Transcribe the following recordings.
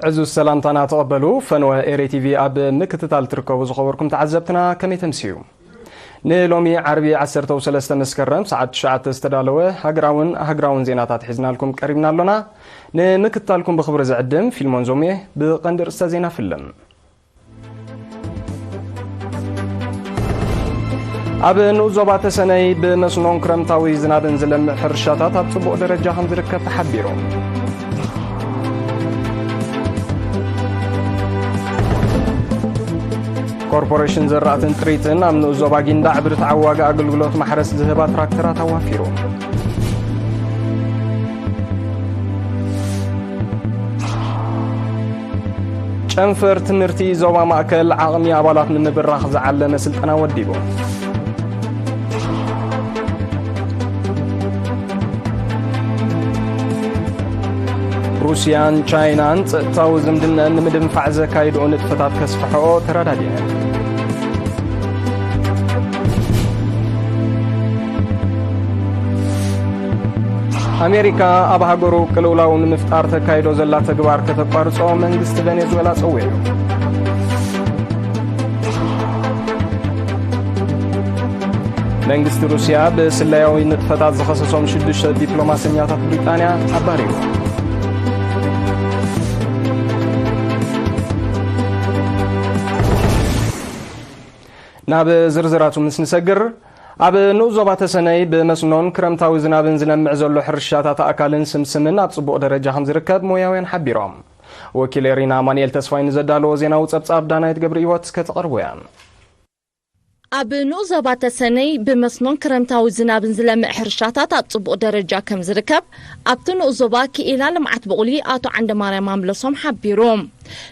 عزو السلام تانا تقبلوا فنوى إيري تي في أب مكتتال تركو وزخوركم تعذبتنا كمي تمسيو نيلومي عربي 13 مسكرم ساعة شعات استدالوه هاقراون زيناتات حزنا لكم قريبنا لنا نمكتالكم بخبر زعدم في المنظومية بقندر استازينا فيلم أب نوزوبات سنة بمسنون كرمتاوي زنابن زلم حرشاتات أبصبو درجة خمزركة تحبيرون كوربوريشن زرعتن تريتن أمن زوباجين دعبر تعواج أقلقلوت محرس ذهبات تراكترات وافيرو شنفر تمرتي زوبا مأكل عقمي عبالات من براخ زعل مسلطنا وديبو روسيان تشاينان تاوزم دنا نمدم فعزة كايدو نتفتات كسفحو ترادادين أمريكا أبهاجرو كلولاو نمفتار تكايدو زلا تقبار كتقارصو منغست فنزويلا صويلو منغست روسيا بسلايوي نتفتات زخصصوم شدش دبلوماسيات بريطانيا أباريو ناب زرزراتو مسنسجر أب نوزوبات سنة بمسنون كرمتاوي زنابن زلمع زلو حرشاتات أكالن سمسمن أتصبو درجة حمزركب موياوين حبيرام وكيل رينا مانيل تسفاين زدالو زيناو تبصاب دانايت قبريوات كتقربويان أب نوزوبات سنة بمسنون كرمتاوي زنابن زلمع حرشاتات أتصبو درجة كم زركب أبتو نوزوبا كي إلا لمعت بقولي آتو عند ماري ماملسوم حبيروم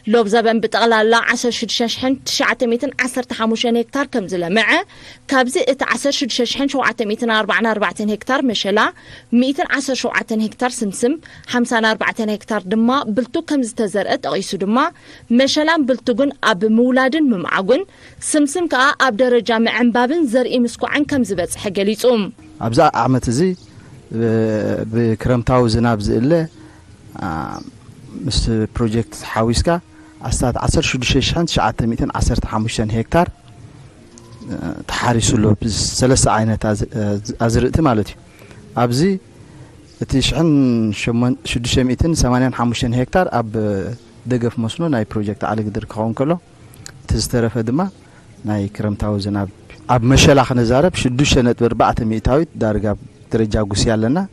لوب زبن بتقلال 10,915 هكتار كم زلمعه كابزي 10,944 هكتار مشلا 117 هكتار سمسم 54 هكتار دما بلتو كم زتزرقت أغيسو دما مشلا بلتوغن أب مولادن ممعاغن سمسم كا أب درجة معن زرقي مسكو عن كم زبت حقليتهم أبزا أعمت زي بكرمتاو زناب زئله مس بروجكت حاويسكا أستاذ 10,915 هكتار تحارسوا له بثلاث عينات أزرقت مالتي أبزي تيشحن 685 هكتار أب دقف مسنو ناي بروجكت على قدر كون كله تسترف دما ناي كرمتاو زناب أب مشلاخ نزارب 6.4 مئتاويت دارجا درجة قوسيا لنا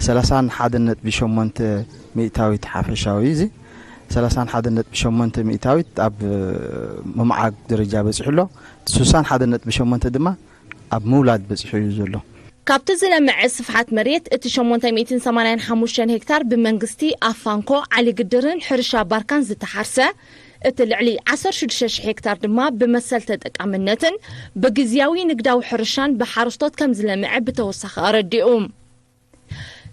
31 بشمنت مئتاويت حافشاوي زي 31 بشمنت مئتاويت أب ممعاق درجة بزحلو 61 بشمنت دما أب مولاد بزحيو زلو كابت زلمع صفحات مريت اتشمونتا 285 هكتار بمنغستي أفانكو علي قدرن حرشا باركان زتحرسة اتلعلي 10 هكتار دما بمثل تدقامنتن بجزياوي نقداو حرشان بحارستوت كم زلمع بتوسخ أرديهم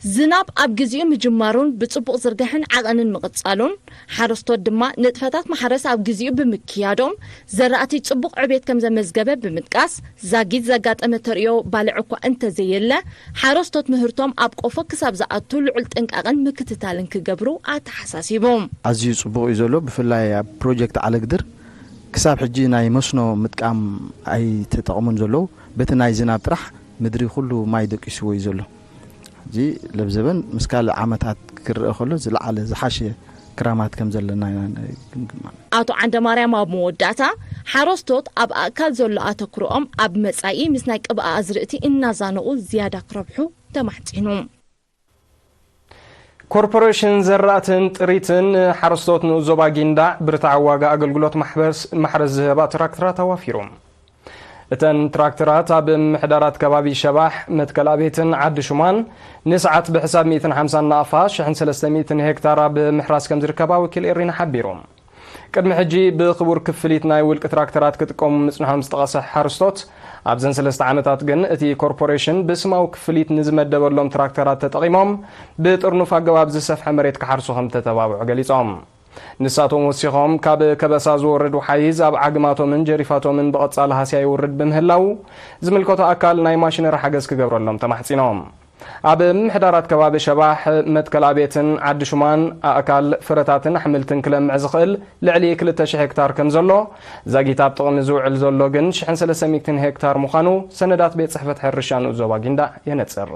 زناب أب جزيو مجمارون بتصبق زرقهن عقنن مقتصالون حارستوت دما نتفتات محرس أب جزيو بمكيادهم زرقاتي تصبق عبيت كم زمزقبة بمتقاس زاقيد زاقات أمتريو بالعقو أنت زيلا حارستوت مهرتهم أب قوفك سابزاقاتو لعلت انك أغن مكتتالن كقبرو حساسيبهم عزيز صبق يزولو بفلاي بروجكت على قدر كساب حجي ناي مسنو متقام أي تتقومن زولو بتناي زناب ترح مدري خلو ما يدك يسوي زولو جي لبزبن مسكال عامتات كرئ خلو زلعال زحاشي كرامات كم زلنا آتو عند مريم أب موداتا حارستوت أب أكاد زل أتكرؤم أب مسعي مسناك أب أزرقتي إنا زانقو زيادة قربحو تمحتينهم كوربوريشن زرعتن تريتن حارستوت نوزوبا جيندا برتعواغا أقلقلوت محرز زهبات تراكترات وافيروم اتن تراكترات اب محدارات كبابي شباح متكلابيتن عد شمان نسعت بحساب 150 نافاش شحن 300 هكتار بمحراس كم زركبا وكيل إرينا حبيروم قدم حجي بخبور كفليت ناي ولك تراكترات كتقوم مصنعهم مستقاصح حارستوت ابزن 3 عامتات جن اتي كوربوريشن بسماو كفليت نزمدبلهم تراكترات تطقيمهم بطرنوف اغباب زسفح مريت كحرسوهم تتبابع غليصهم نساتهم وسيخهم كاب كبسا زورد وحيز اب عقماتهم من جريفاتهم من بقصالها سيورد بمهلاو زملكوتو اكال ناي ماشين رح حجز كغبرلهم تمحصينهم ኣብ ምሕዳራት ከባቢ ሸባሕ መትከል ኣቤትን ዓዲ ሹማን ኣእካል ፍረታትን ኣሕምልትን ክለምዕ ዝኽእል ልዕሊ 2000 ሄክታር ከም ዘሎ ዛጊታ ኣብ ጥቕሚ ዝውዕል ዘሎ ግን 1300 ሄክታር ምዃኑ ሰነዳት ቤት ጽሕፈት ሕርሻን ዞባ ጊንዳዕ የነጽር።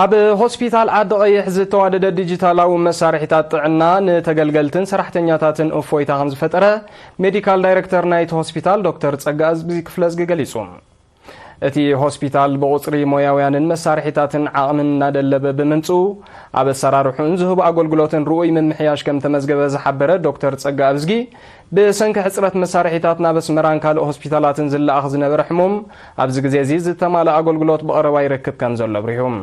ኣብ ሆስፒታል ዓዲ ቀይሕ ዝተዋደደ ዲጂታላዊ መሳርሒታት ጥዕና ንተገልገልትን ሰራሕተኛታትን እፎይታ ከም ዝፈጠረ ሜዲካል ዳይሬክተር ናይቲ ሆስፒታል ዶክተር ጸጋዝ ክፍለዝጊ ገሊጹ። እቲ ሆስፒታል ብቁጽሪ ሞያውያንን መሳርሒታትን ዓቕምን እናደለበ ብምምጽኡ ኣብ ኣሰራርሑን ዝህቡ ኣገልግሎትን ርኡይ ምምሕያሽ ከም ተመዝገበ ዝሓበረ ዶክተር ጸጋብዝጊ ብሰንኪ ሕፅረት መሳርሒታት ናብ ኣስመራን ካልእ ሆስፒታላትን ዝለኣኽ ዝነበረ ሕሙም ኣብዚ ግዜ እዚ ዝተማልአ ኣገልግሎት ብቐረባ ይረክብ ከም ዘሎ ኣብሪሁም።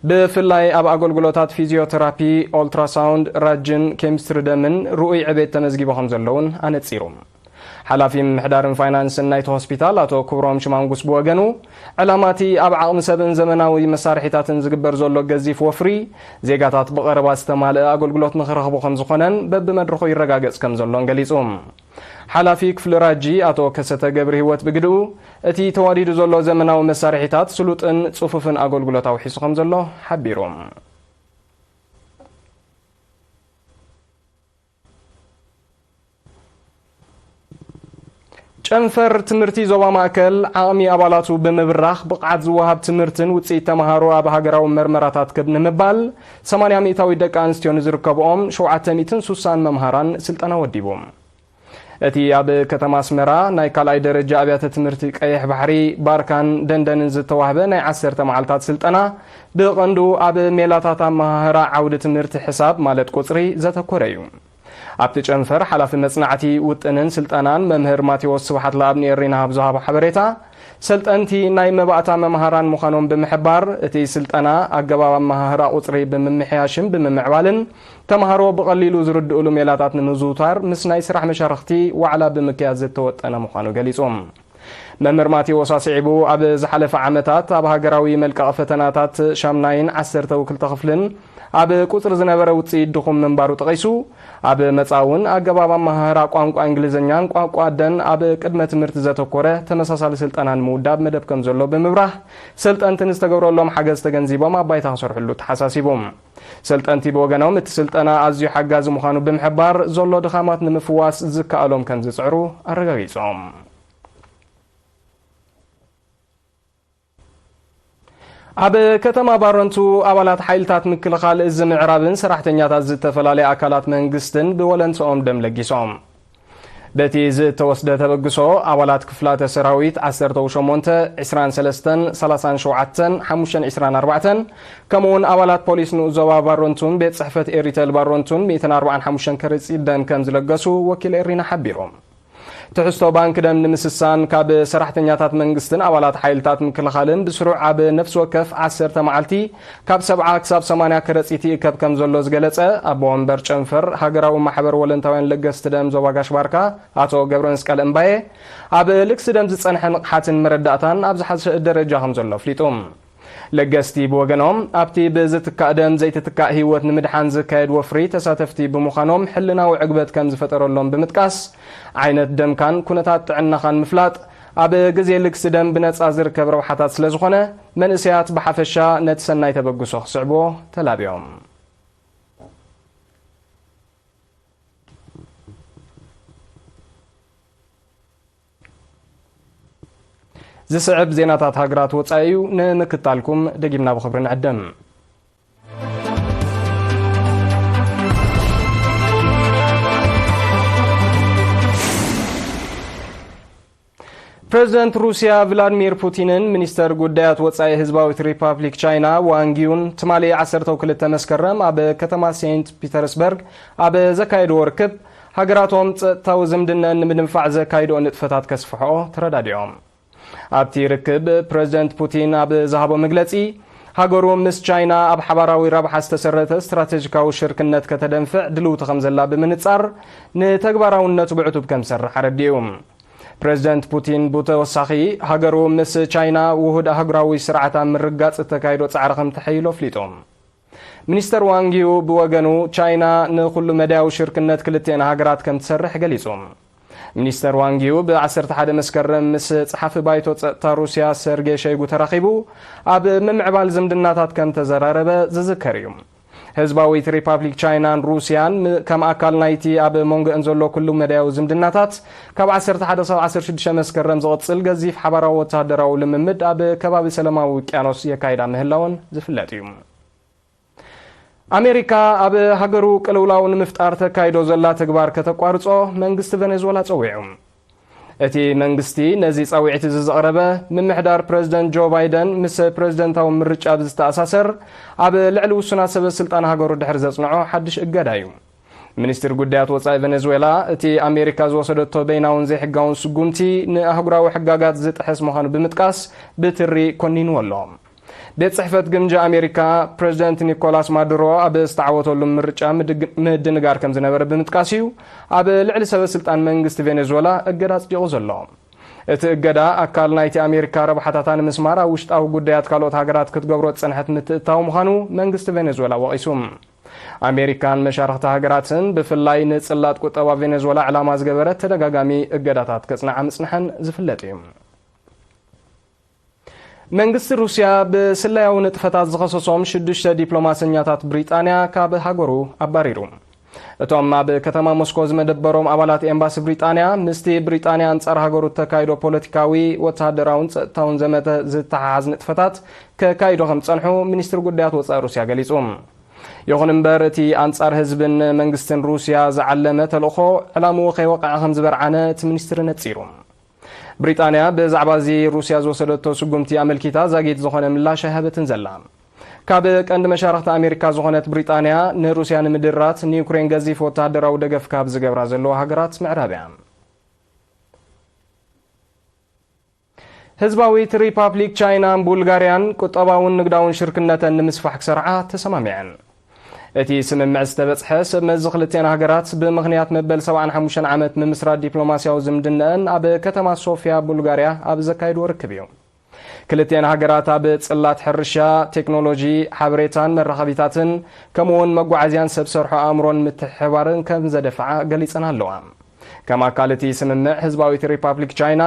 ብፍላይ ኣብ ኣገልግሎታት ፊዚዮቴራፒ፣ ኦልትራሳውንድ፣ ራጅን፣ ኬሚስትሪ ደምን ርኡይ ዕቤት ተመዝጊቦ ከም ዘለውን ኣነጺሩ። ሓላፊ ምሕዳርን ፋይናንስን ናይቲ ሆስፒታል ኣቶ ክብሮም ሽማንጉስ ብወገኑ ዕላማቲ ኣብ ዓቕሚ ሰብን ዘመናዊ መሳርሒታትን ዝግበር ዘሎ ገዚፍ ወፍሪ ዜጋታት ብቐረባ ዝተማልአ ኣገልግሎት ንኽረኽቡ ከም ዝኾነን በብመድረኹ ይረጋገጽ ከም ዘሎን ገሊጹ። ሓላፊ ክፍሊ ራጂ ኣቶ ከሰተ ገብሪ ህይወት ብግድኡ እቲ ተዋዲዱ ዘሎ ዘመናዊ መሳርሒታት ስሉጥን ጽፉፍን ኣገልግሎት ኣውሒሱ ከም ዘሎ ሓቢሮም። ጨንፈር ትምህርቲ ዞባ ማእከል ዓቕሚ ኣባላቱ ብምብራኽ ብቕዓት ዝወሃብ ትምህርትን ውፅኢት ተምሃሮ ኣብ ሃገራዊ መርመራታት ክብ ንምባል 80 ሚእታዊ ደቂ ኣንስትዮ ንዝርከብኦም 760 መምሃራን ስልጠና ወዲቦም። እቲ ኣብ ከተማ ኣስመራ ናይ ካልኣይ ደረጃ ኣብያተ ትምህርቲ ቀይሕ ባሕሪ ባርካን ደንደንን ዝተዋህበ ናይ 10 መዓልታት ስልጠና ብቐንዱ ኣብ ሜላታት ኣመሃህራ ዓውዲ ትምህርቲ ሕሳብ ማለት ቁፅሪ ዘተኮረ እዩ። ኣብቲ ጨንፈር ሓላፊ መጽናዕቲ ውጥንን ስልጠናን መምህር ማቴዎስ ስብሓት ለኣብኒ ሪና ኣብ ዝሃቦ ሓበሬታ ሰልጠንቲ ናይ መባእታ መምሃራን ምዃኖም ብምሕባር እቲ ስልጠና ኣገባብ ኣመሃህራ ቁፅሪ ብምምሕያሽን ብምምዕባልን ተምሃሮ ብቐሊሉ ዝርድእሉ ሜላታት ንምዝውታር ምስ ናይ ስራሕ መሻርክቲ ዋዕላ ብምክያድ ዝተወጠነ ምዃኑ ገሊጾም። መምህር ማቴዎስ ኣስዒቡ ኣብ ዝሓለፈ ዓመታት ኣብ ሃገራዊ መልቀቕ ፈተናታት ሻምናይን 12 ክፍልን ኣብ ቁፅሪ ዝነበረ ውፅኢት ድኹም ምንባሩ ጠቒሱ ኣብ መጻውን ኣገባብ ኣመሃህራ ቋንቋ እንግሊዝኛን ቋንቋ ደን ኣብ ቅድመ ትምህርቲ ዘተኮረ ተመሳሳሊ ስልጠናን ምውዳብ መደብ ከም ዘሎ ብምብራህ ሰልጠንቲ ንዝተገብረሎም ሓገዝ ተገንዚቦም ኣብ ባይታ ክሰርሕሉ ተሓሳሲቦም። ሰልጠንቲ ብወገኖም እቲ ስልጠና ኣዝዩ ሓጋዚ ምዃኑ ብምሕባር ዘሎ ድኻማት ንምፍዋስ ዝከኣሎም ከም ዝፅዕሩ ኣረጋጊጾም። ኣብ ከተማ ባሮንቱ ኣባላት ሓይልታት ምክልኻል እዚ ምዕራብን ሰራሕተኛታት ዝተፈላለዩ ኣካላት መንግስትን ብወለንትኦም ደም ለጊሶም። በቲ ዝተወስደ ተበግሶ ኣባላት ክፍላተ ሰራዊት 18 23 37 524 ከምኡውን ኣባላት ፖሊስ ንዞባ ባሮንቱን ቤት ጽሕፈት ኤሪተል ባሮንቱን 145 ከረጢት ደም ከም ዝለገሱ ወኪል ኤሪና ሓቢሮም። ትሕዝቶ ባንክ ደም ንምስሳን ካብ ሰራሕተኛታት መንግስትን ኣባላት ሓይልታት ምክልኻልን ብስሩዕ ኣብ ነፍሲ ወከፍ 10 መዓልቲ ካብ 70 ክሳብ 80 ከረጢት ይእከብ ከም ዘሎ ዝገለጸ ኣቦ ወንበር ጨንፈር ሃገራዊ ማሕበር ወለንታውያን ለገስቲ ደም ዞባ ጋሽ ባርካ ኣቶ ገብረ መስቀል እምባዬ ኣብ ልግሲ ደም ዝጸንሐ ንቕሓትን መረዳእታን ኣብ ዝሓሸ ደረጃ ከም ዘሎ ኣፍሊጦም። ለገስቲ ብወገኖም ኣብቲ ብዝትካእ ደም ዘይትትካእ ህይወት ንምድሓን ዝካየድ ወፍሪ ተሳተፍቲ ብምዃኖም ሕልናዊ ዕግበት ከም ዝፈጠረሎም ብምጥቃስ ዓይነት ደምካን ኩነታት ጥዕናኻን ምፍላጥ ኣብ ግዜ ልግሲ ደም ብነጻ ዝርከብ ረብሓታት ስለ ዝኾነ መንእሰያት ብሓፈሻ ነቲ ሰናይ ተበግሶ ክስዕቦ ተላብዮም። ዝስዕብ ዜናታት ሃገራት ወፃኢ እዩ ንምክታልኩም ደጊምና ብኽብሪ ንዕደም። ፕሬዚደንት ሩስያ ቭላድሚር ፑቲንን ሚኒስተር ጉዳያት ወፃኢ ህዝባዊት ሪፐብሊክ ቻይና ዋንጊውን ትማሊ 12 መስከረም ኣብ ከተማ ሴንት ፒተርስበርግ ኣብ ዘካየድዎ ርክብ ሃገራቶም ፀጥታዊ ዝምድነን ንምድንፋዕ ዘካይድኦ ንጥፈታት ከስፍሕኦ ተረዳዲኦም። ኣብቲ ርክብ ፕሬዚደንት ፑቲን ኣብ ዝሃቦ መግለጺ ሃገሩ ምስ ቻይና ኣብ ሓባራዊ ረብሓ ዝተሰረተ ስትራቴጂካዊ ሽርክነት ከተደንፍዕ ድልውቲ ከም ዘላ ብምንጻር ንተግባራውነቱ ብዕቱብ ከም ዝሰርሕ ኣረዲኡ። ፕሬዚደንት ፑቲን ብተወሳኺ ሃገሩ ምስ ቻይና ውሁድ ኣህጉራዊ ስርዓታ ምርጋጽ ተካይዶ ጻዕሪ ከም ተሐይሎ ኣፍሊጦም። ሚኒስተር ዋንጊው ብወገኑ ቻይና ንኹሉ መዳያዊ ሽርክነት ክልቴን ሃገራት ከም ትሰርሕ ገሊጾም። ሚኒስተር ዋንጊው ብ11 መስከረም ምስ ጸሓፊ ባይቶ ጸጥታ ሩስያ ሰርጌይ ሸይጉ ተራኺቡ ኣብ ምምዕባል ዝምድናታት ከም ተዘራረበ ዝዝከር እዩ። ህዝባዊት ሪፓብሊክ ቻይናን ሩስያን ከም ኣካል ናይቲ ኣብ መንጎአን ዘሎ ኩሉ መዳያዊ ዝምድናታት ካብ 11-16 መስከረም ዝቕጽል ገዚፍ ሓባራዊ ወተሃደራዊ ልምምድ ኣብ ከባቢ ሰላማዊ ውቅያኖስ የካይዳ ምህላውን ዝፍለጥ እዩ። ኣሜሪካ ኣብ ሃገሩ ቅልውላው ንምፍጣር ተካይዶ ዘላ ተግባር ከተቋርጾ መንግስቲ ቬኔዙዌላ ጸዊዑ። እቲ መንግስቲ ነዚ ጻዊዒት ዝዘቕረበ ምምሕዳር ፕሬዝደንት ጆ ባይደን ምስ ፕሬዝደንታዊ ምርጫ ብዝተኣሳሰር ኣብ ልዕሊ ውሱናት ሰበስልጣን ሃገሩ ድሕሪ ዘጽንዖ ሓድሽ እገዳ እዩ። ሚኒስትር ጉዳያት ወጻኢ ቬኔዙዌላ እቲ ኣሜሪካ ዝወሰደቶ በይናውን ዘይሕጋውን ስጉምቲ ንኣህጉራዊ ሕጋጋት ዝጥሕስ ምዃኑ ብምጥቃስ ብትሪ ኮኒንዎ ኣሎ። ቤት ጽሕፈት ግምጃ ኣሜሪካ ፕሬዝደንት ኒኮላስ ማዱሮ ኣብ ዝተዓወተሉ ምርጫ ምድንጋር ከም ዝነበረ ብምጥቃስ እዩ ኣብ ልዕሊ ሰበስልጣን መንግስቲ ቬኔዙዌላ እገዳ ጽዲቑ ዘሎ። እቲ እገዳ ኣካል ናይቲ ኣሜሪካ ረብሓታታ ንምስማር ኣብ ውሽጣዊ ጉዳያት ካልኦት ሃገራት ክትገብሮ ጸንሐት ምትእታው ምዃኑ መንግስቲ ቬኔዙዌላ ወቒሱ። ኣሜሪካን መሻርክቲ ሃገራትን ብፍላይ ንጽላት ቁጠባ ቬኔዙዌላ ዕላማ ዝገበረ ተደጋጋሚ እገዳታት ከጽንዓ ምጽንሐን ዝፍለጥ እዩ። መንግስቲ ሩስያ ብስለያዊ ንጥፈታት ዝኸሰሶም 6 ዲፕሎማሰኛታት ብሪጣንያ ካብ ሃገሩ ኣባሪሩ። እቶም ኣብ ከተማ ሞስኮ ዝመደበሮም ኣባላት ኤምባሲ ብሪጣንያ ምስቲ ብሪጣንያ አንጻር ሃገሩ ተካይዶ ፖለቲካዊ ወተሃደራውን ጸጥታውን ዘመተ ዝተሓሓዝ ንጥፈታት ከካይዶ ከም ጸንሑ ሚኒስትር ጉዳያት ወጻኢ ሩስያ ገሊጹ። ይኹን እምበር እቲ አንጻር ህዝብን መንግስትን ሩስያ ዝዓለመ ተልእኾ ዕላምኡ ከይወቅዐ ከም ዝበርዓነ እቲ ሚኒስትር ነጺሩ። ብሪጣንያ ብዛዕባ እዚ ሩስያ ዝወሰደቶ ስጉምቲ ኣመልኪታ ዛጊት ዝኾነ ምላሽ ኣይሃበትን ዘላ። ካብ ቀንዲ መሻርክቲ ኣሜሪካ ዝኾነት ብሪጣንያ ንሩስያ ንምድራት ንዩክሬን ገዚፍ ወተሃደራዊ ደገፍ ካብ ዝገብራ ዘለዋ ሃገራት ምዕራብያ። ህዝባዊት ሪፓብሊክ ቻይናን ቡልጋርያን ቁጠባውን ንግዳውን ሽርክነተን ንምስፋሕ ክሰርዓ ተሰማሚዐን። እቲ ስምምዕ ዝተበጽሐ ሰብ መዚ ክልቴን ሃገራት ብምኽንያት መበል 75 ዓመት ምምስራት ዲፕሎማስያዊ ዝምድነአን ኣብ ከተማ ሶፊያ ቡልጋርያ ኣብ ዘካይድዎ ርክብ እዩ። ክልቴን ሃገራት ኣብ ጽላት ሕርሻ፣ ቴክኖሎጂ፣ ሓበሬታን መራኸቢታትን ከምኡውን መጓዓዝያን ሰብ ሰርሖ ኣእምሮን ምትሕብባርን ከም ዘደፍዓ ገሊጸን ኣለዋ። ከም ኣካል እቲ ስምምዕ ህዝባዊት ሪፓብሊክ ቻይና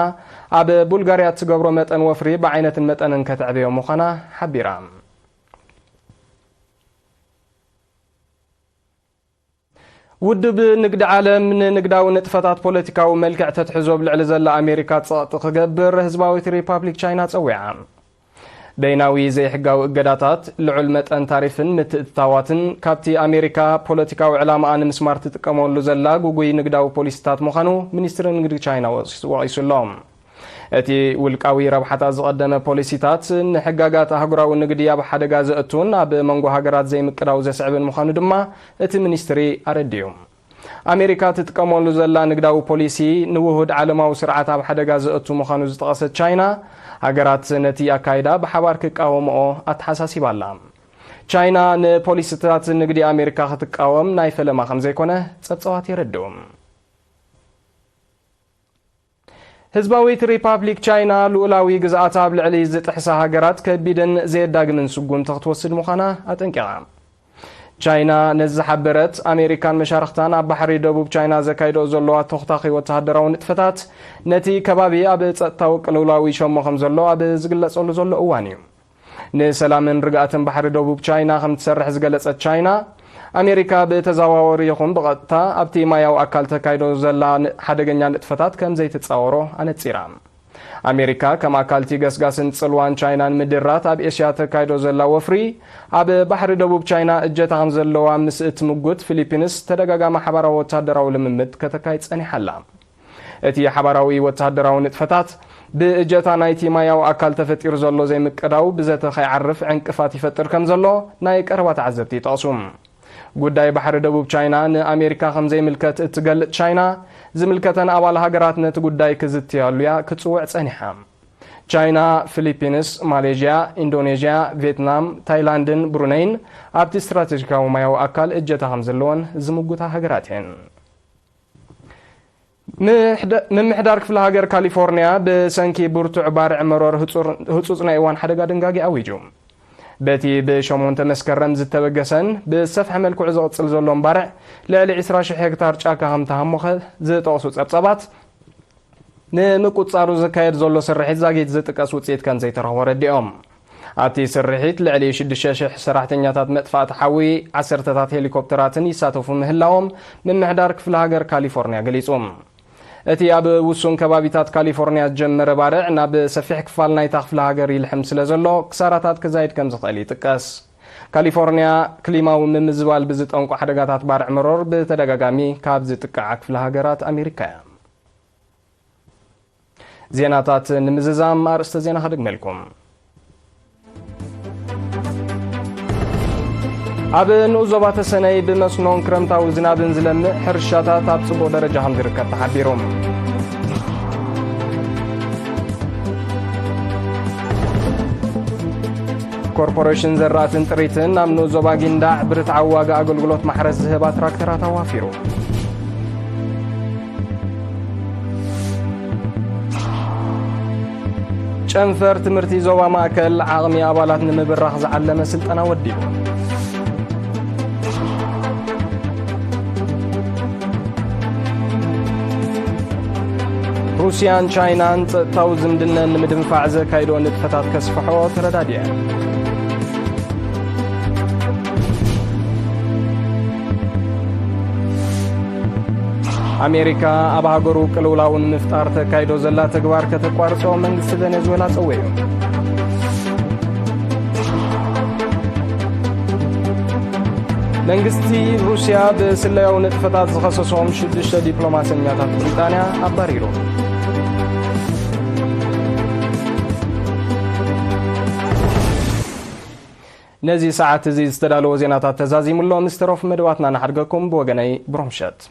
ኣብ ቡልጋርያ ትገብሮ መጠን ወፍሪ ብዓይነትን መጠንን ከተዕብዮ ምዃና ሓቢራ። ውድብ ንግዲ ዓለም ንንግዳዊ ንጥፈታት ፖለቲካዊ መልክዕ ተትሕዞ ብልዕሊ ዘላ ኣሜሪካ ጸቕጢ ክገብር ህዝባዊት ሪፓብሊክ ቻይና ጸዊዓ። በይናዊ ዘይሕጋዊ እገዳታት ልዑል መጠን ታሪፍን ምትእትታዋትን ካብቲ ኣሜሪካ ፖለቲካዊ ዕላማኣ ንምስማር ትጥቀመሉ ዘላ ጉጉይ ንግዳዊ ፖሊሲታት ምዃኑ ሚኒስትሪ ንግዲ ቻይና ወቒሱሎም። እቲ ውልቃዊ ረብሓታት ዝቐደመ ፖሊሲታት ንሕጋጋት ኣህጉራዊ ንግዲ ኣብ ሓደጋ ዘእቱን ኣብ መንጎ ሃገራት ዘይምቅዳው ዘስዕብን ምዃኑ ድማ እቲ ሚኒስትሪ ኣረድዩ። ኣሜሪካ ትጥቀመሉ ዘላ ንግዳዊ ፖሊሲ ንውሁድ ዓለማዊ ስርዓት ኣብ ሓደጋ ዘእቱ ምዃኑ ዝጠቐሰት ቻይና ሃገራት ነቲ ኣካይዳ ብሓባር ክቃወምኦ ኣተሓሳሲባ ኣላ። ቻይና ንፖሊሲታት ንግዲ ኣሜሪካ ክትቃወም ናይ ፈለማ ከም ዘይኮነ ጸብጸባት የረድኡ። ህዝባዊት ሪፓብሊክ ቻይና ልኡላዊ ግዝኣታ ኣብ ልዕሊ ዝጥሕሳ ሃገራት ከቢድን ዘየዳግምን ስጉምቲ ክትወስድ ምዃና ኣጠንቂቓ። ቻይና ነዚ ሓበረት ኣሜሪካን መሻርክታን ኣብ ባሕሪ ደቡብ ቻይና ዘካይዶ ዘለዋ ተኽታኺ ወተሃደራዊ ንጥፈታት ነቲ ከባቢ ኣብ ጸጥታዊ ቅልውላዊ ሸሞ ከም ዘሎ ኣብ ዝግለጸሉ ዘሎ እዋን እዩ። ንሰላምን ርግኣትን ባሕሪ ደቡብ ቻይና ከም ትሰርሕ ዝገለጸት ቻይና ኣሜሪካ ብተዘዋወሪ ይኹን ብቐጥታ ኣብቲ ማያዊ ኣካል ተካይዶ ዘላ ሓደገኛ ንጥፈታት ከም ዘይትጻወሮ ኣነጺራ። ኣሜሪካ ከም ኣካልቲ ገስጋስን ጽልዋን ቻይናን ምድራት ኣብ ኤስያ ተካይዶ ዘላ ወፍሪ ኣብ ባሕሪ ደቡብ ቻይና እጀታ ከም ዘለዋ ምስ እትምጉት ፊሊፒንስ ተደጋጋሚ ሓባራዊ ወተሃደራዊ ልምምድ ከተካይድ ጸኒሓላ። እቲ ሓባራዊ ወተሃደራዊ ንጥፈታት ብእጀታ ናይቲ ማያዊ ኣካል ተፈጢሩ ዘሎ ዘይምቅዳው ብዘተ ኸይዓርፍ ዕንቅፋት ይፈጥር ከም ዘሎ ናይ ቀረባ ተዓዘብቲ ይጠቕሱ። ጉዳይ ባሕሪ ደቡብ ቻይና ንኣሜሪካ ከም ዘይምልከት እትገልጽ ቻይና ዝምልከተን ኣባል ሃገራት ነቲ ጉዳይ ክዝትያሉ እያ ክጽውዕ ጸኒሓ። ቻይና፣ ፊሊፒንስ፣ ማሌዥያ፣ ኢንዶኔዥያ፣ ቪየትናም፣ ታይላንድን ብሩነይን ኣብቲ ስትራቴጂካዊ ማያዊ ኣካል እጀታ ከም ዘለወን ዝምጉታ ሃገራት እየን። ምምሕዳር ክፍለ ሃገር ካሊፎርኒያ ብሰንኪ ብርቱዕ ባርዕ መሮር ህጹጽ ናይ እዋን ሓደጋ ድንጋጊ ኣዊጁ። በቲ ብ8 መስከረም ዝተበገሰን ብሰፍሐ መልክዑ ዝቕጽል ዘሎም ባርዕ ልዕሊ 20,000 ሄክታር ጫካ ከም ተሃሞኸ ዝጠቕሱ ጸብጸባት ንምቁጻሩ ዘካየድ ዘሎ ስርሒት ዛጊት ዝጥቀስ ውጽኢት ከም ዘይተረኸቦ ረዲኦም ኣቲ ስርሒት ልዕሊ 6,000 ሰራሕተኛታት መጥፋእቲ ሓዊ 10ታት ሄሊኮፕተራትን ይሳተፉ ምህላዎም ምምሕዳር ክፍለ ሃገር ካሊፎርኒያ ገሊጹ እቲ ኣብ ውሱን ከባቢታት ካሊፎርኒያ ጀመረ ባርዕ ናብ ሰፊሕ ክፋል ናይታ ክፍለ ሃገር ይልሕም ስለ ዘሎ ክሳራታት ክዛይድ ከም ዝኽእል ይጥቀስ ካሊፎርኒያ ክሊማዊ ምምዝባል ብዝጠንቁ ሓደጋታት ባርዕ መሮር ብተደጋጋሚ ካብ ዝጥቃዓ ክፍለ ሃገራት ኣሜሪካ እያ ዜናታት ንምዝዛም ኣርእስተ ዜና ከድግመልኩም ኣብ ንኡዞባ ተሰነይ ብመስኖን ክረምታዊ ዝናብን ዝለምዕ ሕርሻታት ኣብ ጽቡቕ ደረጃ ከም ዝርከብ ተሓቢሮም ኮርፖሬሽን ዘራእትን ጥሪትን ኣብ ንኡዞባ ጊንዳዕ ብርትዓዊ ዋጋ ኣገልግሎት ማሕረስ ዝህባ ትራክተራት ኣዋፊሩ ጨንፈር ትምህርቲ ዞባ ማእከል ዓቕሚ ኣባላት ንምብራኽ ዝዓለመ ስልጠና ወዲቡ ሩስያን ቻይናን ጸጥታዊ ዝምድነን ንምድንፋዕ ዘካይዶ ንጥፈታት ከስፍሖ ተረዳድየን ኣሜሪካ ኣብ ሃገሩ ቅልውላውን ምፍጣር ተካይዶ ዘላ ተግባር ከተቋርጾ መንግስቲ ቬኔዙዌላ ጸወዩ መንግስቲ ሩስያ ብስለያዊ ንጥፈታት ዝኸሰሶም 6 ዲፕሎማሰኛታት ብሪጣንያ ኣባሪሩ ነዚ ሰዓት እዚ ዝተዳለወ ዜናታት ተዛዚሙሎ ምስተሮፍ መደባትና ናሓድገኩም ብወገነይ ብሮምሸት